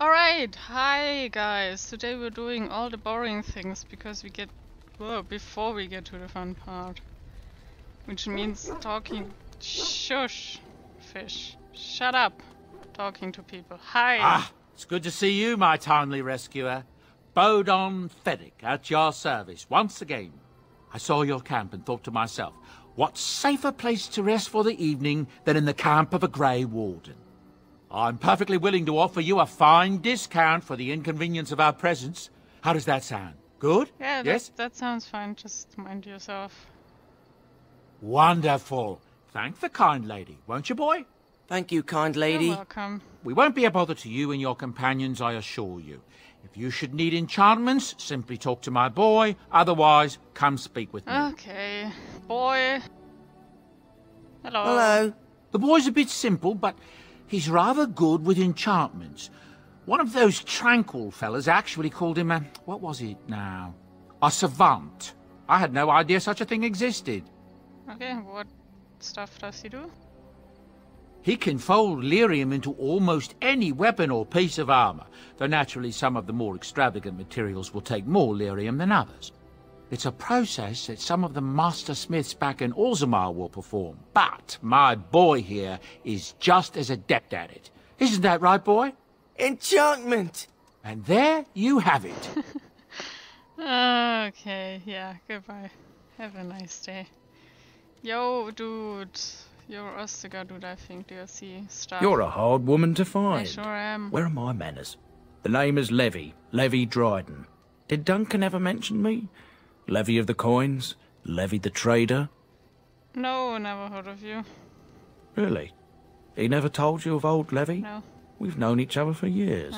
Alright, hi guys. Today we're doing all the boring things because before we get to the fun part. Which means talking. Shush, fish. Shut up. Talking to people. Hi. Ah, it's good to see you, my timely rescuer. Bodon Feddick, at your service, once again. I saw your camp and thought to myself, what safer place to rest for the evening than in the camp of a Grey Warden? I'm perfectly willing to offer you a fine discount for the inconvenience of our presence. How does that sound? Good? Yeah, yes? that sounds fine. Just mind yourself. Wonderful. Thank the kind lady, won't you, boy? Thank you, kind lady. You're welcome. We won't be a bother to you and your companions, I assure you. If you should need enchantments, simply talk to my boy. Otherwise, come speak with me. Okay. Boy. Hello. Hello. The boy's a bit simple, but he's rather good with enchantments. One of those tranquil fellas actually called him a... what was it now? A savant. I had no idea such a thing existed. Okay, what stuff does he do? He can fold lyrium into almost any weapon or piece of armor, though naturally some of the more extravagant materials will take more lyrium than others. It's a process that some of the master smiths back in Orzammar will perform, but my boy here is just as adept at it. Isn't that right, boy? Enchantment! And there you have it. Okay, yeah, goodbye. Have a nice day. Yo, dude. You're Ostagar, dude, I think. DLC stuff. You're a hard woman to I find. sure am. Where are my manners? The name is Levy. Levy Dryden. Did Duncan ever mention me? Levy of the coins? Levy the trader? No, never heard of you. Really? He never told you of old Levy? No. We've known each other for years.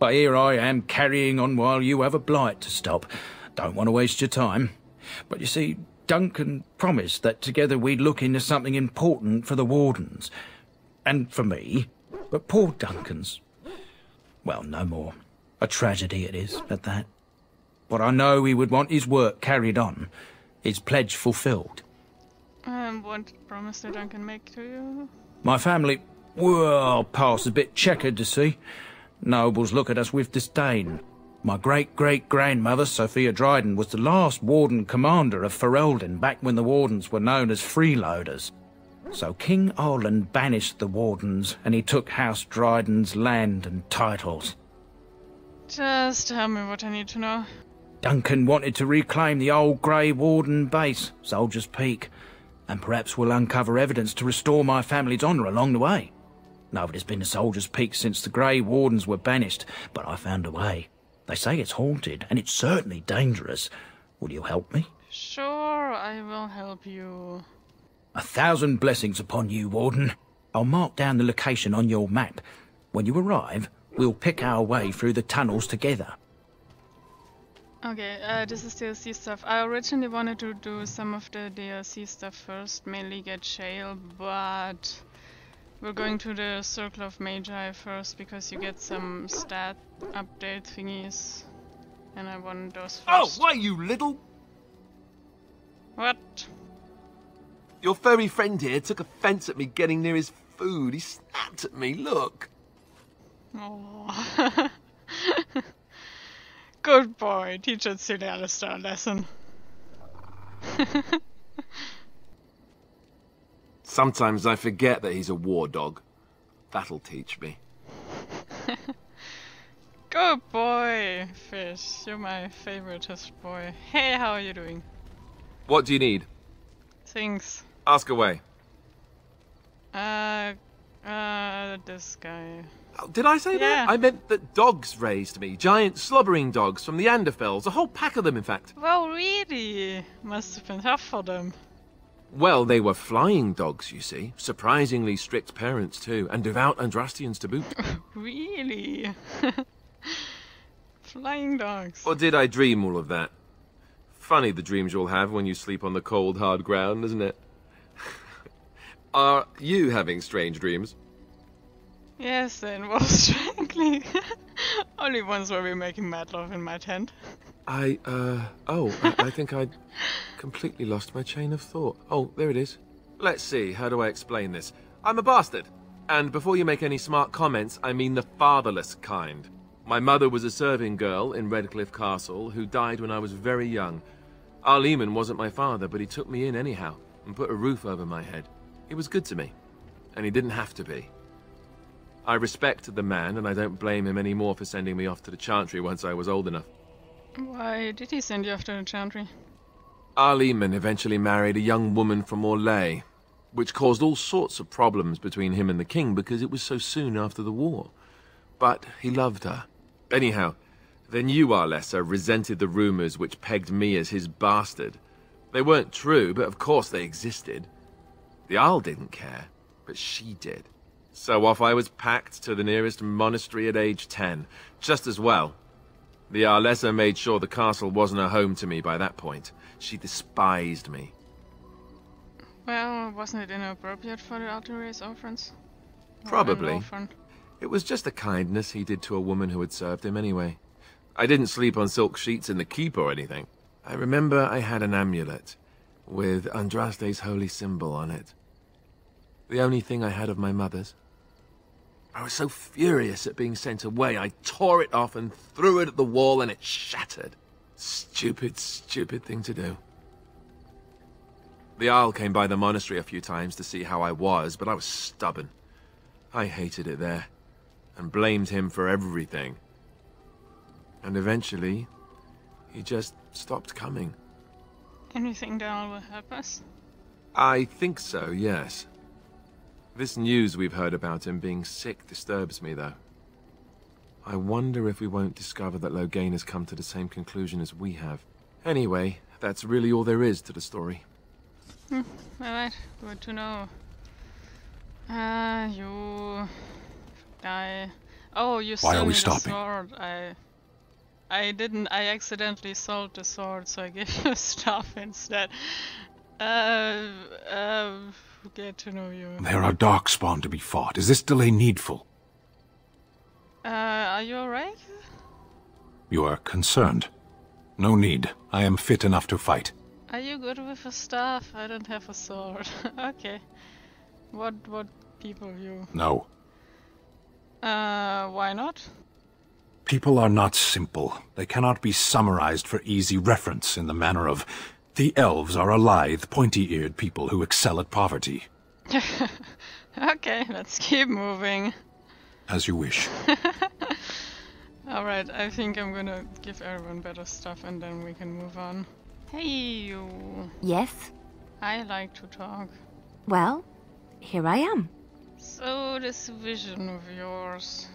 But here I am carrying on while you have a blight to stop. Don't want to waste your time. But you see, Duncan promised that together we'd look into something important for the Wardens. And for me. But poor Duncan's... well, no more. A tragedy it is, at that. But I know he would want his work carried on. His pledge fulfilled. What promise did Duncan make to you? My family... well, past a bit checkered, to see. Nobles look at us with disdain. My great-great-grandmother, Sophia Dryden, was the last Warden Commander of Ferelden back when the Wardens were known as freeloaders. So King Arland banished the Wardens, and he took House Dryden's land and titles. Just tell me what I need to know. Duncan wanted to reclaim the old Grey Warden base, Soldier's Peak, and perhaps we'll uncover evidence to restore my family's honour along the way. Nobody's been to Soldier's Peak since the Grey Wardens were banished, but I found a way. They say it's haunted, and it's certainly dangerous. Will you help me? Sure, I will help you. 1,000 blessings upon you, Warden. I'll mark down the location on your map. When you arrive, we'll pick our way through the tunnels together. Okay, this is DLC stuff. I originally wanted to do some of the DLC stuff first, mainly get Shale, but we're going to the Circle of Magi first because you get some stat update thingies, and I want those first. Oh, why, you little... What? Your furry friend here took offence at me getting near his food. He snapped at me, look. Oh. Good boy, teach that silly Alistair a lesson. Sometimes I forget that he's a war dog. That'll teach me. Good boy, Fish. You're my favoritist boy. Hey, how are you doing? What do you need? Things. Ask away. This guy. Oh, did I say Yeah. that? I meant that dogs raised me. Giant slobbering dogs from the Anderfells. A whole pack of them, in fact. Well, really? Must have been tough for them. Well, they were flying dogs, you see. Surprisingly strict parents, too. And devout Andrastians to boot. Really? Flying dogs. Or did I dream all of that? Funny the dreams you'll have when you sleep on the cold, hard ground, isn't it? Are you having strange dreams? Yes, they involve strangling. Only ones where we're making mad love in my tent. I think I completely lost my chain of thought. Oh, there it is. Let's see, how do I explain this? I'm a bastard. And before you make any smart comments, I mean the fatherless kind. My mother was a serving girl in Redcliffe Castle who died when I was very young. Arl Eamon wasn't my father, but he took me in anyhow and put a roof over my head. He was good to me, and he didn't have to be. I respect the man, and I don't blame him anymore for sending me off to the Chantry once I was old enough. Why did he send you off to the Chantry? Arl Eamon eventually married a young woman from Orlais, which caused all sorts of problems between him and the king because it was so soon after the war. But he loved her. Anyhow, then you, Arlessa, resented the rumors which pegged me as his bastard. They weren't true, but of course they existed. The Arl didn't care, but she did. So off I was packed to the nearest monastery at age 10, just as well. The Arlessa made sure the castle wasn't a home to me by that point. She despised me. Well, wasn't it inappropriate for the Alture's orphans? Probably. An orphan? It was just a kindness he did to a woman who had served him anyway. I didn't sleep on silk sheets in the keep or anything. I remember I had an amulet with Andraste's holy symbol on it. The only thing I had of my mother's. I was so furious at being sent away, I tore it off and threw it at the wall and it shattered. Stupid, stupid thing to do. The Arl came by the monastery a few times to see how I was, but I was stubborn. I hated it there, and blamed him for everything. And eventually, he just stopped coming. Anything that will help us? I think so, yes. This news we've heard about him being sick disturbs me, though. I wonder if we won't discover that Loghain has come to the same conclusion as we have. Anyway, that's really all there is to the story. Alright, good to know. You die. Oh, you still need a sword. I didn't. I accidentally sold the sword, so I gave you stuff instead. Get to know you. There are darkspawn to be fought. Is this delay needful? Are you alright? You are concerned. No need. I am fit enough to fight. Are you good with a staff? I don't have a sword. Okay. What people you? No. Why not? People are not simple. They cannot be summarized for easy reference in the manner of the elves are a lithe, pointy-eared people who excel at poverty. Okay, let's keep moving. As you wish. Alright, I think I'm gonna give everyone better stuff and then we can move on. Hey, you. Yes? I like to talk. Well, here I am. So, this vision of yours.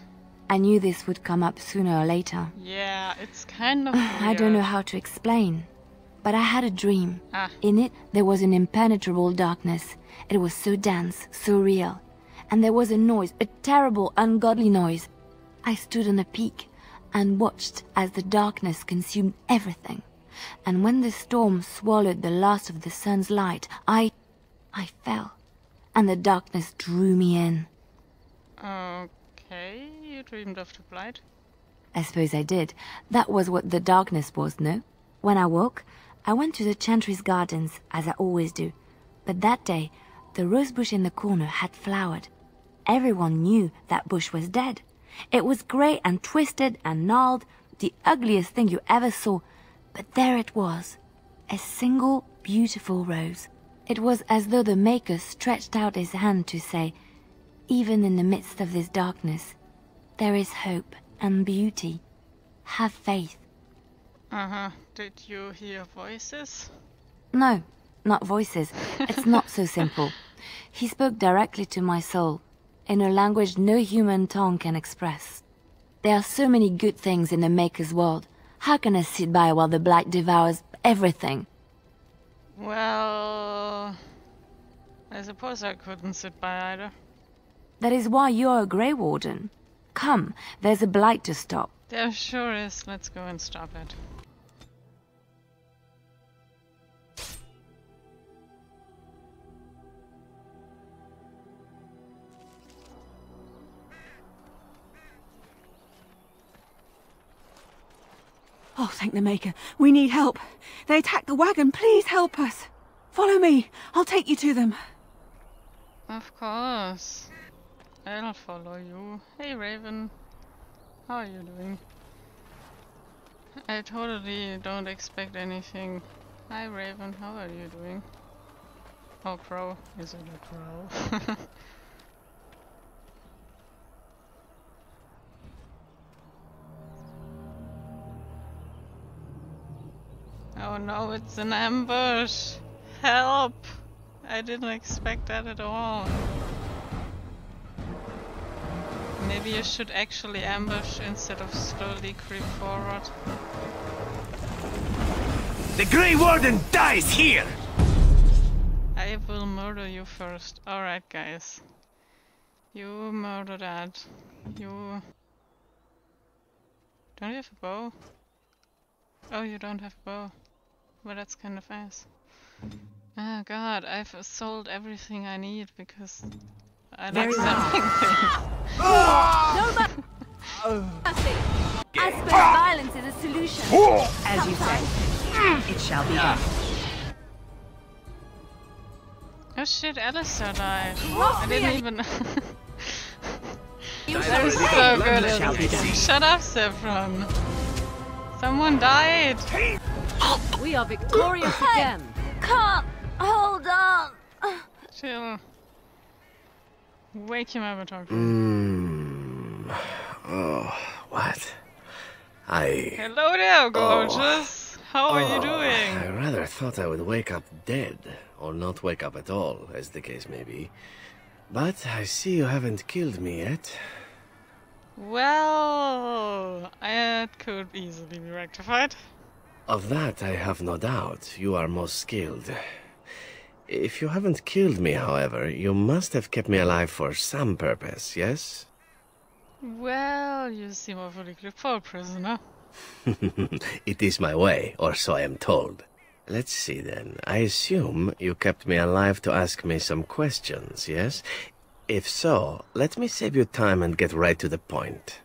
I knew this would come up sooner or later. Yeah, it's kind of weird. I don't know how to explain. But I had a dream. In it, there was an impenetrable darkness. It was so dense, so real. And there was a noise, a terrible, ungodly noise. I stood on a peak and watched as the darkness consumed everything. And when the storm swallowed the last of the sun's light, I fell. And the darkness drew me in. Okay, you dreamed of the Blight? I suppose I did. That was what the darkness was, no? When I woke, I went to the Chantry's gardens, as I always do. But that day, the rosebush in the corner had flowered. Everyone knew that bush was dead. It was grey and twisted and gnarled, the ugliest thing you ever saw. But there it was, a single beautiful rose. It was as though the Maker stretched out his hand to say, even in the midst of this darkness, there is hope and beauty. Have faith. Did you hear voices? No, not voices. It's not so simple. He spoke directly to my soul, in a language no human tongue can express. There are so many good things in the Maker's world. How can I sit by while the Blight devours everything? Well, I suppose I couldn't sit by either. That is why you're a Grey Warden. Come, there's a Blight to stop. There sure is. Let's go and stop it. Oh, thank the Maker. We need help. They attacked the wagon. Please help us. Follow me. I'll take you to them. Of course. I'll follow you. Hey, Raven. How are you doing? I totally don't expect anything. Hi Raven, how are you doing? Oh, crow. Is it a crow? Oh no, it's an ambush! Help! I didn't expect that at all. Maybe you should actually ambush instead of slowly creep forward. The Grey Warden dies here! I will murder you first. Alright guys. You murder that. You... Don't you have a bow? Oh, you don't have a bow. Well, that's kind of ass. Oh god, I've sold everything I need because I like selling things. No mercy! I suppose violence is a solution. As you say, it shall be done. Oh shit, Alistair died. I didn't even... That was so good at it. Shut up, Saffron. Someone died. We are victorious again. Can't hold on. Chill. Wake him up and talk to him. Oh, what? Hello there, gorgeous. How are you doing? I rather thought I would wake up dead, or not wake up at all, as the case may be. But I see you haven't killed me yet. Well, it could easily be rectified. Of that I have no doubt. You are most skilled. If you haven't killed me, however, you must have kept me alive for some purpose, yes? Well, you seem awfully good for a prisoner. It is my way, or so I am told. Let's see then. I assume you kept me alive to ask me some questions, yes? If so, let me save you time and get right to the point.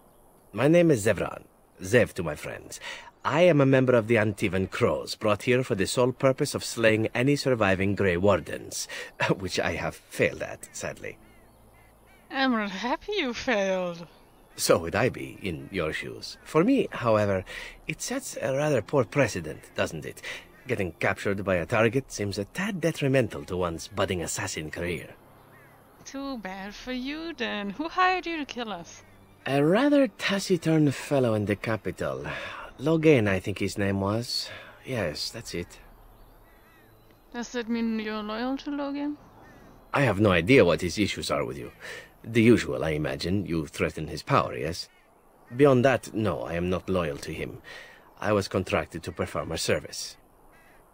My name is Zevran. Zev to my friends. I am a member of the Antivan Crows, brought here for the sole purpose of slaying any surviving Grey Wardens, which I have failed at, sadly. I'm not happy you failed. So would I be, in your shoes. For me, however, it sets a rather poor precedent, doesn't it? Getting captured by a target seems a tad detrimental to one's budding assassin career. Too bad for you, then. Who hired you to kill us? A rather taciturn fellow in the capital. Logain, I think his name was. Yes, that's it. Does that mean you're loyal to Logan? I have no idea what his issues are with you. The usual, I imagine. You threaten his power, yes? Beyond that, no, I am not loyal to him. I was contracted to perform a service.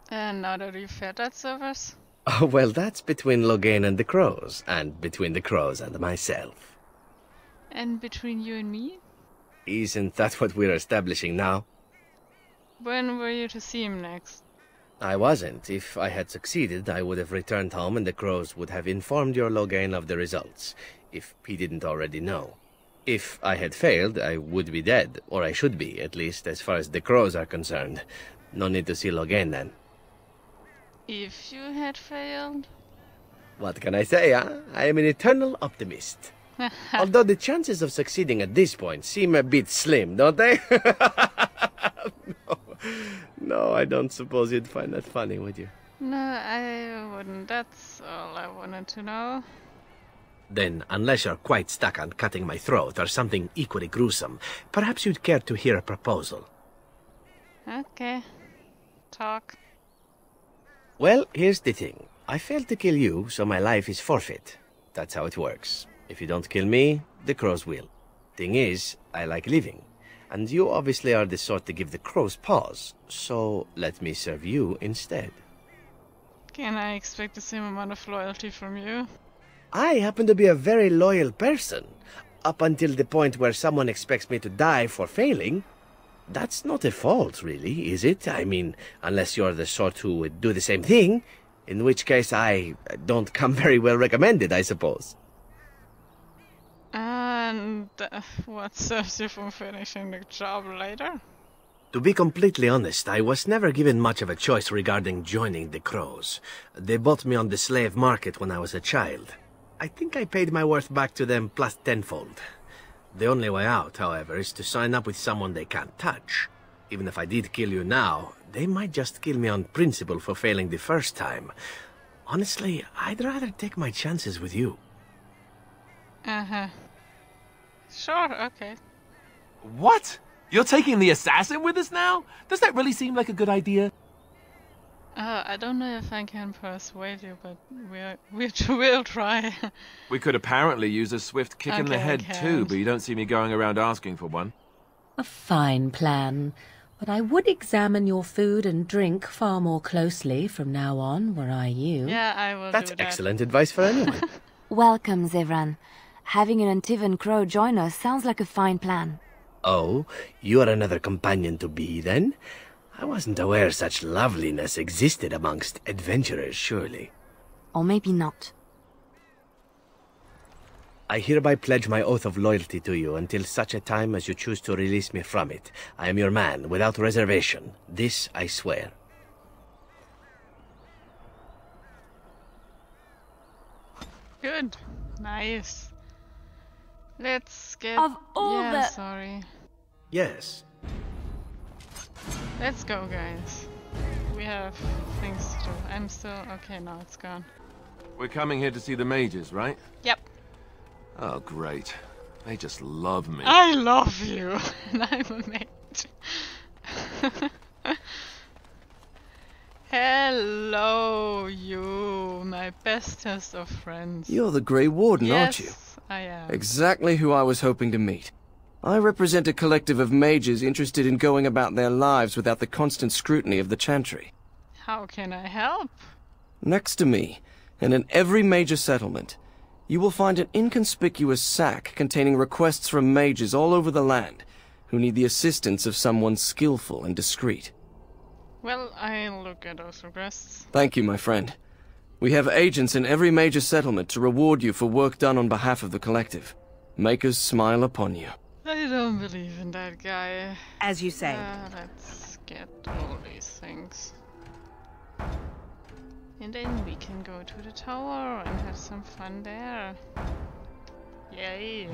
And now that you've had that service? Oh, well, that's between Logain and the Crows, and between the Crows and myself. And between you and me? Isn't that what we're establishing now? When were you to see him next? I wasn't. If I had succeeded, I would have returned home and the Crows would have informed your Logain of the results, if he didn't already know. If I had failed, I would be dead, or I should be, at least as far as the Crows are concerned. No need to see Logain then. If you had failed? What can I say, huh? I am an eternal optimist. Although the chances of succeeding at this point seem a bit slim, don't they? No, I don't suppose you'd find that funny, would you? No, I wouldn't. That's all I wanted to know. Then, unless you're quite stuck on cutting my throat or something equally gruesome, perhaps you'd care to hear a proposal. Okay. Talk. Well, here's the thing. I failed to kill you, so my life is forfeit. That's how it works. If you don't kill me, the Crows will. Thing is, I like living. And you obviously are the sort to give the Crows pause, so let me serve you instead. Can I expect the same amount of loyalty from you? I happen to be a very loyal person, up until the point where someone expects me to die for failing. That's not a fault, really, is it? I mean, unless you're the sort who would do the same thing, in which case I don't come very well recommended, I suppose. And what serves you from finishing the job later? To be completely honest, I was never given much of a choice regarding joining the Crows. They bought me on the slave market when I was a child. I think I paid my worth back to them plus tenfold. The only way out, however, is to sign up with someone they can't touch. Even if I did kill you now, they might just kill me on principle for failing the first time. Honestly, I'd rather take my chances with you. Uh-huh. Sure, okay. What? You're taking the assassin with us now? Does that really seem like a good idea? I don't know if I can persuade you, but we'll try. We could apparently use a swift kick in the head too, but you don't see me going around asking for one. A fine plan. But I would examine your food and drink far more closely from now on, were I you. Yeah, I will That's do that. excellent advice for anyone. Welcome, Zevran. Having an Antivan Crow join us sounds like a fine plan. Oh, you are another companion to be, then? I wasn't aware such loveliness existed amongst adventurers, surely. Or maybe not. I hereby pledge my oath of loyalty to you until such a time as you choose to release me from it. I am your man, without reservation. This I swear. Good. Nice. Let's get... Of all yeah, the... sorry. Yes. Let's go, guys. We have things to do. I'm still... Okay, now it's gone. We're coming here to see the mages, right? Yep. Oh, great. They just love me. I love you. And I'm a mage. Hello, you, my bestest of friends. You're the Grey Warden, yes, aren't you? I am. Exactly who I was hoping to meet. I represent a collective of mages interested in going about their lives without the constant scrutiny of the Chantry. How can I help? Next to me, and in every major settlement, you will find an inconspicuous sack containing requests from mages all over the land who need the assistance of someone skillful and discreet. Well, I'll look at those requests. Thank you, my friend. We have agents in every major settlement to reward you for work done on behalf of the collective. Make us smile upon you. I don't believe in that guy. As you say. Let's get all these things. And then we can go to the tower and have some fun there. Yay.